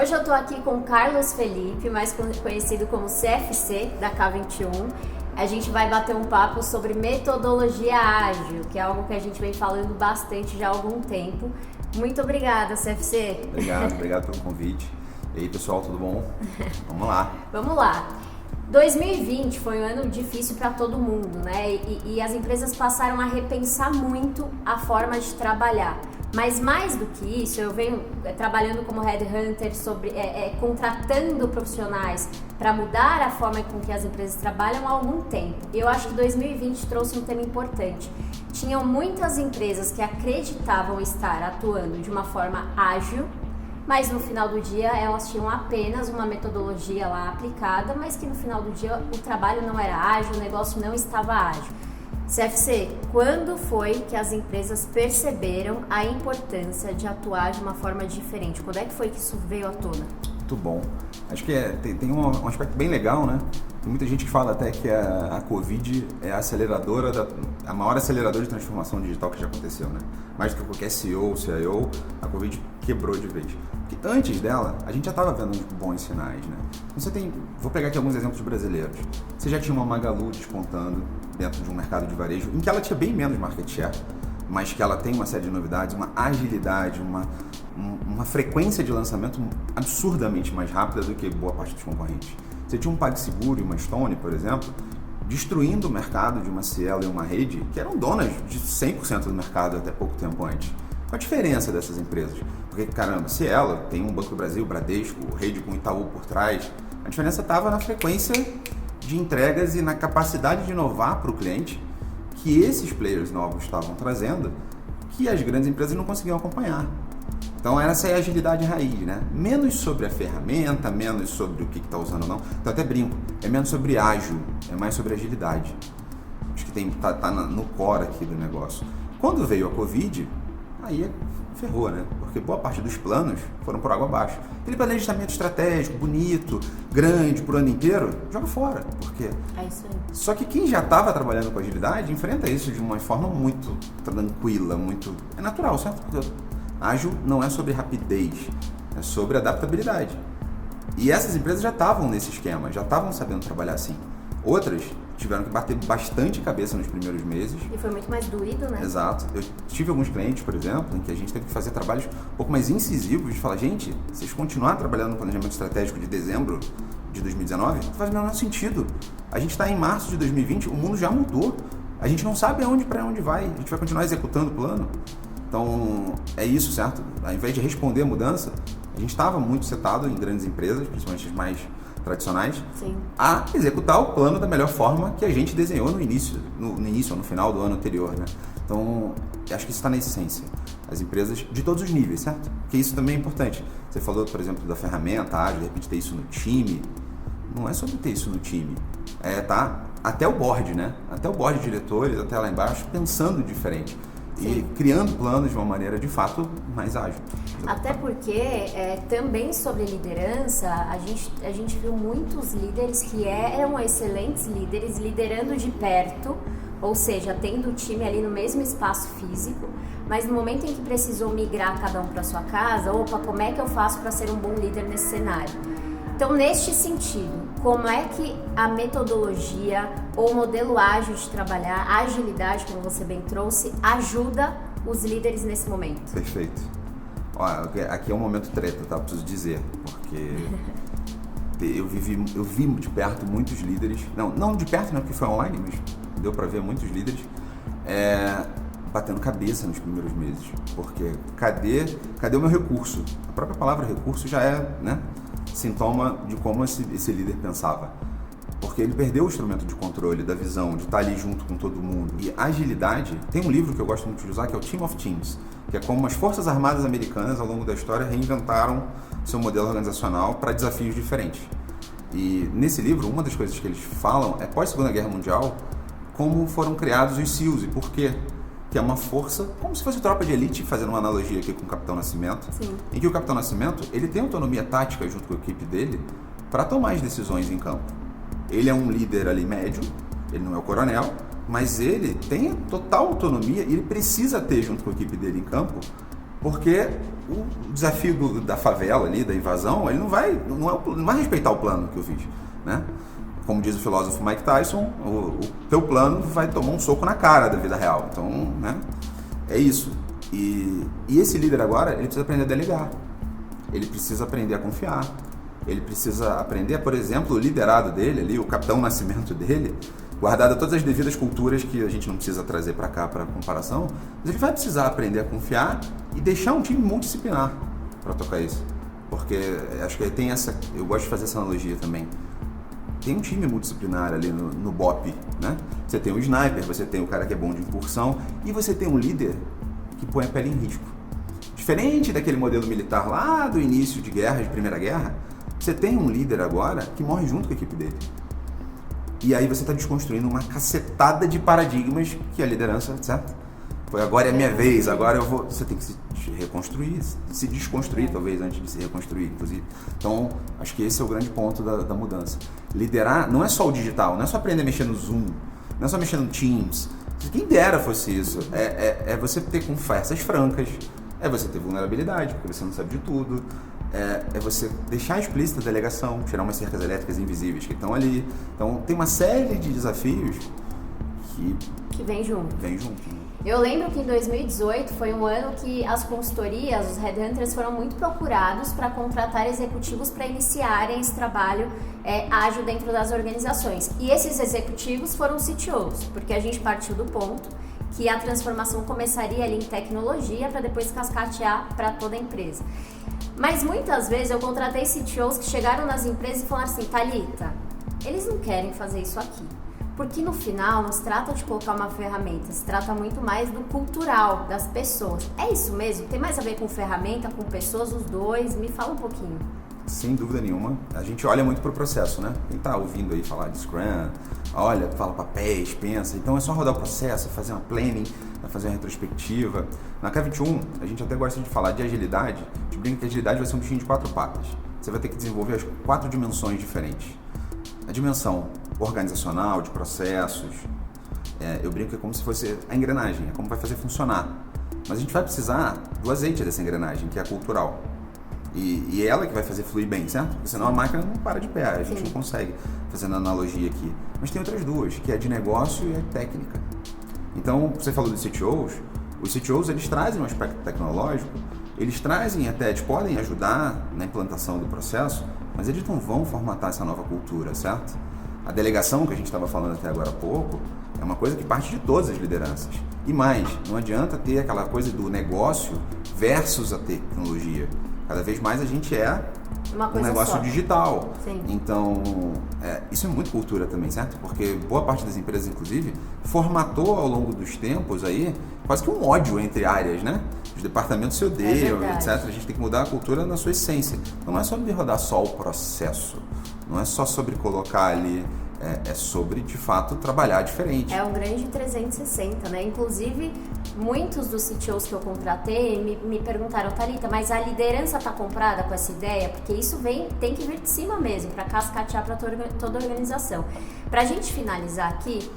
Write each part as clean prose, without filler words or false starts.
Hoje eu tô aqui com o Carlos Felipe, mais conhecido como CFC, da K21. A gente vai bater um papo sobre metodologia ágil, que é algo que a gente vem falando bastante já há algum tempo. Muito obrigada, CFC. Obrigado pelo convite. E aí, pessoal, tudo bom? Vamos lá. Vamos lá. 2020 foi um ano difícil para todo mundo, né? E as empresas passaram a repensar muito a forma de trabalhar. Mas mais do que isso, eu venho trabalhando como headhunter sobre contratando profissionais para mudar a forma com que as empresas trabalham há algum tempo. E eu acho que 2020 trouxe um tema importante. Tinham muitas empresas que acreditavam estar atuando de uma forma ágil, mas no final do dia elas tinham apenas uma metodologia lá aplicada, mas que no final do dia o trabalho não era ágil, o negócio não estava ágil. CFC, quando foi que as empresas perceberam a importância de atuar de uma forma diferente? Quando é que foi que isso veio à tona? Muito bom. Acho que tem um aspecto bem legal, né? Tem muita gente que fala até que a Covid é a maior aceleradora de transformação digital que já aconteceu, né? Mais do que qualquer CEO, CIO, a Covid quebrou de vez. Porque antes dela, a gente já estava vendo uns bons sinais, né? Vou pegar aqui alguns exemplos brasileiros. Você já tinha uma Magalu despontando dentro de um mercado de varejo, em que ela tinha bem menos market share, mas que ela tem uma série de novidades, uma agilidade, uma frequência de lançamento absurdamente mais rápida do que boa parte dos concorrentes. Você tinha um PagSeguro e uma Stone, por exemplo, destruindo o mercado de uma Cielo e uma Rede, que eram donas de 100% do mercado até pouco tempo antes. Qual a diferença dessas empresas? Porque, caramba, Cielo tem um Banco do Brasil, Bradesco, Rede com Itaú por trás. A diferença estava na frequência de entregas e na capacidade de inovar para o cliente que esses players novos estavam trazendo, que as grandes empresas não conseguiam acompanhar. Então essa é a agilidade raiz, né? Menos sobre a ferramenta, menos sobre o que está usando ou não. Então até brinco, é menos sobre ágil, é mais sobre agilidade. Acho que tá no core aqui do negócio. Quando veio a Covid, aí ferrou, né? Porque boa parte dos planos foram por água abaixo. Aquele planejamento estratégico, bonito, grande, por ano inteiro, joga fora. Porque é isso aí. Só que quem já estava trabalhando com agilidade enfrenta isso de uma forma muito tranquila, é natural, certo? Porque ágil não é sobre rapidez, é sobre adaptabilidade. E essas empresas já estavam nesse esquema, já estavam sabendo trabalhar assim. Outras tiveram que bater bastante cabeça nos primeiros meses. E foi muito mais doído, né? Exato. Eu tive alguns clientes, por exemplo, em que a gente teve que fazer trabalhos um pouco mais incisivos, de falar, gente, vocês continuarem trabalhando no planejamento estratégico de dezembro de 2019, não faz o menor sentido. A gente está em março de 2020, o mundo já mudou. A gente não sabe para onde vai. A gente vai continuar executando o plano. Então, é isso, certo? Ao invés de responder a mudança, a gente estava muito setado em grandes empresas, principalmente as mais tradicionais, sim, a executar o plano da melhor forma que a gente desenhou no início ou no final do ano anterior, né? Então, acho que isso está na essência. As empresas de todos os níveis, certo? Porque isso também é importante. Você falou, por exemplo, da ferramenta, de repente ter isso no time. Não é sobre ter isso no time. Tá até o board, né? Até o board de diretores, até lá embaixo, pensando diferente. Sim. E criando planos de uma maneira, de fato, mais ágil. Até porque, também sobre liderança, a gente viu muitos líderes que eram excelentes líderes liderando de perto, ou seja, tendo o time ali no mesmo espaço físico, mas no momento em que precisou migrar cada um para sua casa, como é que eu faço para ser um bom líder nesse cenário? Então, neste sentido, como é que a metodologia ou o modelo ágil de trabalhar, a agilidade, como você bem trouxe, ajuda os líderes nesse momento? Perfeito. Aqui é um momento treta, tá? Preciso dizer, porque eu vi de perto muios líderes, não de perto, né, porque foi online, mas deu para ver muitos líderes batendo cabeça nos primeiros meses, porque cadê o meu recurso? A própria palavra recurso já é, né, sintoma de como esse líder pensava. Porque ele perdeu o instrumento de controle, da visão, de estar ali junto com todo mundo. E agilidade, tem um livro que eu gosto muito de usar, que é o Team of Teams, que é como as Forças Armadas Americanas, ao longo da história, reinventaram seu modelo organizacional para desafios diferentes. E nesse livro, uma das coisas que eles falam é, pós-Segunda Guerra Mundial, como foram criados os SEALs e por quê. Que é uma força, como se fosse tropa de elite, fazendo uma analogia aqui com o Capitão Nascimento, sim, em que o Capitão Nascimento, ele tem autonomia tática junto com a equipe dele para tomar as decisões em campo. Ele é um líder ali médio, ele não é o coronel, mas ele tem total autonomia e ele precisa ter junto com a equipe dele em campo Porque o desafio da favela ali, da invasão, ele não vai respeitar o plano que eu fiz, né? Como diz o filósofo Mike Tyson, o teu plano vai tomar um soco na cara da vida real. Então, né? É isso. E esse líder agora, ele precisa aprender a delegar. Ele precisa aprender a confiar. Ele precisa aprender, por exemplo, o liderado dele ali, o Capitão Nascimento dele, guardado todas as devidas culturas que a gente não precisa trazer para cá para comparação, mas ele vai precisar aprender a confiar e deixar um time multidisciplinar para tocar isso. Porque acho que tem essa, eu gosto de fazer essa analogia também. Tem um time multidisciplinar ali no BOP, né? Você tem o sniper, você tem o cara que é bom de incursão e você tem um líder que põe a pele em risco. Diferente daquele modelo militar lá do início de guerra, de Primeira Guerra, você tem um líder agora que morre junto com a equipe dele. E aí você está desconstruindo uma cacetada de paradigmas que a liderança, certo? Foi agora é a minha vez, agora eu vou... Você tem que se reconstruir, se desconstruir talvez antes de se reconstruir, inclusive. Então, acho que esse é o grande ponto da mudança. Liderar não é só o digital, não é só aprender a mexer no Zoom, não é só mexer no Teams. Quem dera fosse isso. É você ter conversas francas, é você ter vulnerabilidade, porque você não sabe de tudo. É você deixar explícita a delegação, tirar umas cercas elétricas invisíveis que estão ali. Então, tem uma série de desafios que vem junto. Vem junto. Eu lembro que em 2018 foi um ano que as consultorias, os headhunters foram muito procurados para contratar executivos para iniciarem esse trabalho ágil dentro das organizações. E esses executivos foram CTOs, porque a gente partiu do ponto que a transformação começaria ali em tecnologia para depois cascatear para toda a empresa. Mas muitas vezes eu contratei CTOs que chegaram nas empresas e falaram assim, Thalita, eles não querem fazer isso aqui. Porque no final não se trata de colocar uma ferramenta, se trata muito mais do cultural, das pessoas. É isso mesmo? Tem mais a ver com ferramenta, com pessoas, os dois? Me fala um pouquinho. Sem dúvida nenhuma. A gente olha muito pro processo, né? Quem tá ouvindo aí falar de Scrum, olha, fala papéis, pensa. Então é só rodar o processo, fazer uma planning, fazer uma retrospectiva. Na K21, a gente até gosta de falar de agilidade. A gente brinca que a agilidade vai ser um bichinho de 4 patas. Você vai ter que desenvolver as 4 dimensões diferentes. A dimensão organizacional, de processos, eu brinco que é como se fosse a engrenagem, é como vai fazer funcionar. Mas a gente vai precisar do azeite dessa engrenagem, que é a cultural. E é ela que vai fazer fluir bem, certo? Porque senão a máquina não para de pé, a gente não consegue, fazendo analogia aqui. Mas tem outras duas, que é a de negócio e a técnica. Então, você falou dos CTOs, os CTOs eles trazem um aspecto tecnológico, eles trazem até, eles podem ajudar na implantação do processo, mas eles não vão formatar essa nova cultura, certo? A delegação que a gente estava falando até agora há pouco é uma coisa que parte de todas as lideranças. E mais, não adianta ter aquela coisa do negócio versus a tecnologia. Cada vez mais a gente é um negócio digital. Sim. Então, isso é muito cultura também, certo? Porque boa parte das empresas, inclusive, formatou ao longo dos tempos aí quase que um ódio entre áreas, né? Os departamentos se odeiam, etc. A gente tem que mudar a cultura na sua essência. Então, não é sobre rodar só o processo. Não é só sobre colocar ali, é sobre, de fato, trabalhar diferente. É um grande 360, né? Inclusive, muitos dos CTOs que eu contratei me perguntaram, Thalita, mas a liderança está comprada com essa ideia? Porque isso tem que vir de cima mesmo, para cascatear para toda a organização. Para a gente finalizar aqui,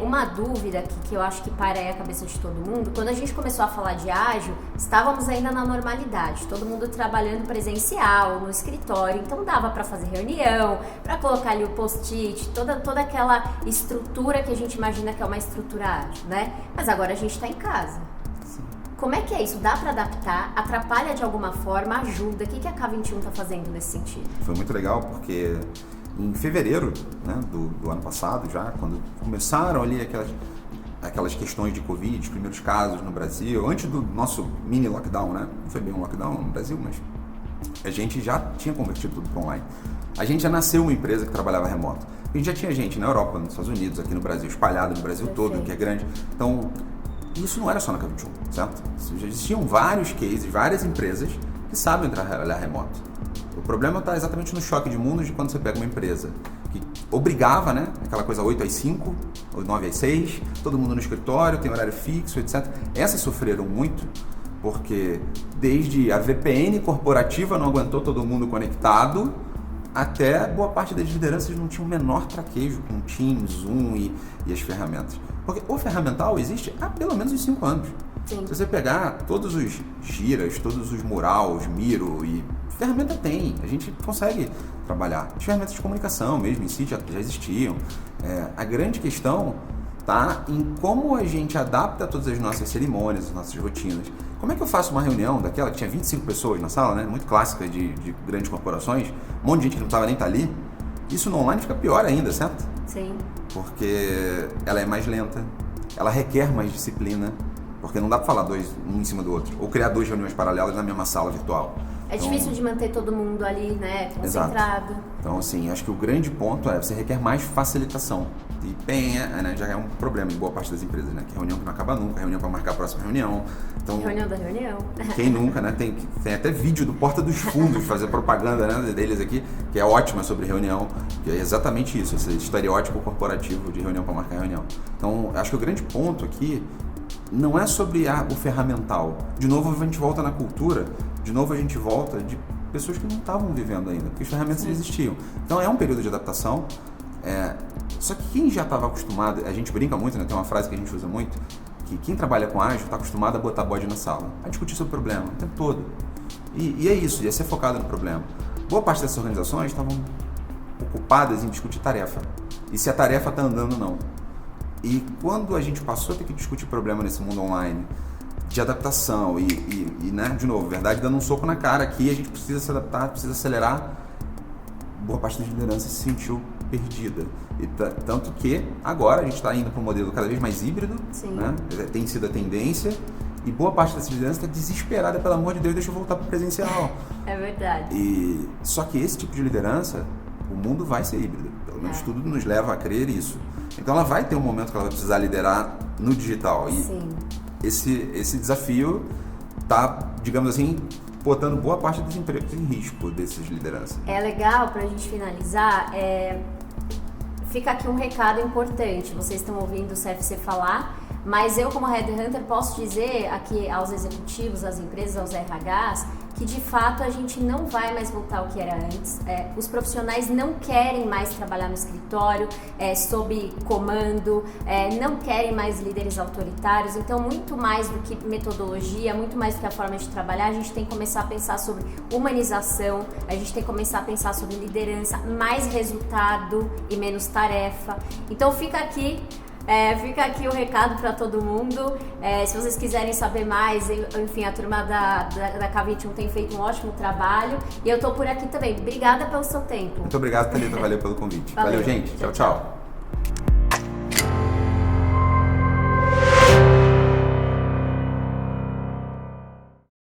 uma dúvida que eu acho que para aí a cabeça de todo mundo, quando a gente começou a falar de ágil, estávamos ainda na normalidade, todo mundo trabalhando presencial, no escritório, então dava para fazer reunião, para colocar ali o post-it, toda aquela estrutura que a gente imagina que é uma estrutura ágil, né? Mas agora a gente está em casa. Sim. Como é que é isso? Dá para adaptar? Atrapalha de alguma forma? Ajuda? O que a K21 está fazendo nesse sentido? Foi muito legal porque em fevereiro, né, do ano passado já, quando começaram ali aquelas questões de Covid, os primeiros casos no Brasil, antes do nosso mini lockdown, né? Não foi bem um lockdown no Brasil, mas a gente já tinha convertido tudo para online. A gente já nasceu uma empresa que trabalhava remoto. A gente já tinha gente na Europa, nos Estados Unidos, aqui no Brasil, espalhado no Brasil todo, que é grande. Então, isso não era só na K21, certo? Já existiam vários cases, várias empresas que sabem trabalhar remoto. O problema está exatamente no choque de mundos de quando você pega uma empresa que obrigava, né? Aquela coisa 8 às 5, ou 9 às 6, todo mundo no escritório, tem horário fixo, etc. Essas sofreram muito, porque desde a VPN corporativa não aguentou todo mundo conectado, até boa parte das lideranças não tinha o menor traquejo com Teams, Zoom e as ferramentas. Porque o ferramental existe há pelo menos uns 5 anos. Sim. Se você pegar todos os Jiras, todos os Murals, Miro e ferramenta tem, a gente consegue trabalhar. As ferramentas de comunicação mesmo em si já existiam. A grande questão tá em como a gente adapta todas as nossas cerimônias, as nossas rotinas. Como é que eu faço uma reunião daquela que tinha 25 pessoas na sala, né? Muito clássica de grandes corporações, um monte de gente que não precisava nem estar ali. Isso no online fica pior ainda, certo? Sim. Porque ela é mais lenta, ela requer mais disciplina, porque não dá para falar um em cima do outro, ou criar 2 reuniões paralelas na mesma sala virtual. É difícil de manter todo mundo ali, né, concentrado. Exato. Então, assim, acho que o grande ponto você requer mais facilitação. E né, já é um problema em boa parte das empresas, né? Que reunião que não acaba nunca, reunião para marcar a próxima reunião. Então, reunião da reunião. Quem nunca, né? Tem até vídeo do Porta dos Fundos, fazer propaganda, né, deles aqui, que é ótima sobre reunião, que é exatamente isso, esse estereótipo corporativo de reunião para marcar reunião. Então, acho que o grande ponto aqui não é sobre o ferramental. De novo, a gente volta na cultura, de novo a gente volta de pessoas que não estavam vivendo ainda, porque as ferramentas já existiam. Então, é um período de adaptação. Só que quem já estava acostumado, a gente brinca muito, né? Tem uma frase que a gente usa muito, que quem trabalha com ágil está acostumado a botar bode na sala, a discutir sobre o problema o tempo todo. E é isso, ia ser focado no problema. Boa parte dessas organizações estavam ocupadas em discutir tarefa, e se a tarefa está andando ou não. E quando a gente passou a ter que discutir problema nesse mundo online, de adaptação né, de novo, verdade, dando um soco na cara aqui, a gente precisa se adaptar, precisa acelerar, boa parte da liderança se sentiu perdida. E tanto que agora a gente está indo para um modelo cada vez mais híbrido, né? Tem sido a tendência, e boa parte dessa liderança está desesperada, pelo amor de Deus, deixa eu voltar para o presencial. É verdade. Só que esse tipo de liderança, o mundo vai ser híbrido, pelo menos tudo nos leva a crer isso. Então ela vai ter um momento que ela vai precisar liderar no digital, e esse desafio está, digamos assim, botando boa parte dos empregos em risco dessas lideranças. É legal, para a gente finalizar, fica aqui um recado importante. Vocês estão ouvindo o CFC falar, mas eu, como Headhunter, posso dizer aqui aos executivos, às empresas, aos RHs, que de fato a gente não vai mais voltar ao que era antes. Os profissionais não querem mais trabalhar no escritório, sob comando, não querem mais líderes autoritários. Então, muito mais do que metodologia, muito mais do que a forma de trabalhar, a gente tem que começar a pensar sobre humanização, a gente tem que começar a pensar sobre liderança, mais resultado e menos tarefa. Então, fica aqui o recado para todo mundo. Se vocês quiserem saber mais, enfim, a turma da K21 tem feito um ótimo trabalho, e eu tô por aqui também. Obrigada pelo seu tempo. Muito obrigado, Thalita. Valeu pelo convite. Valeu, gente. Tchau, tchau.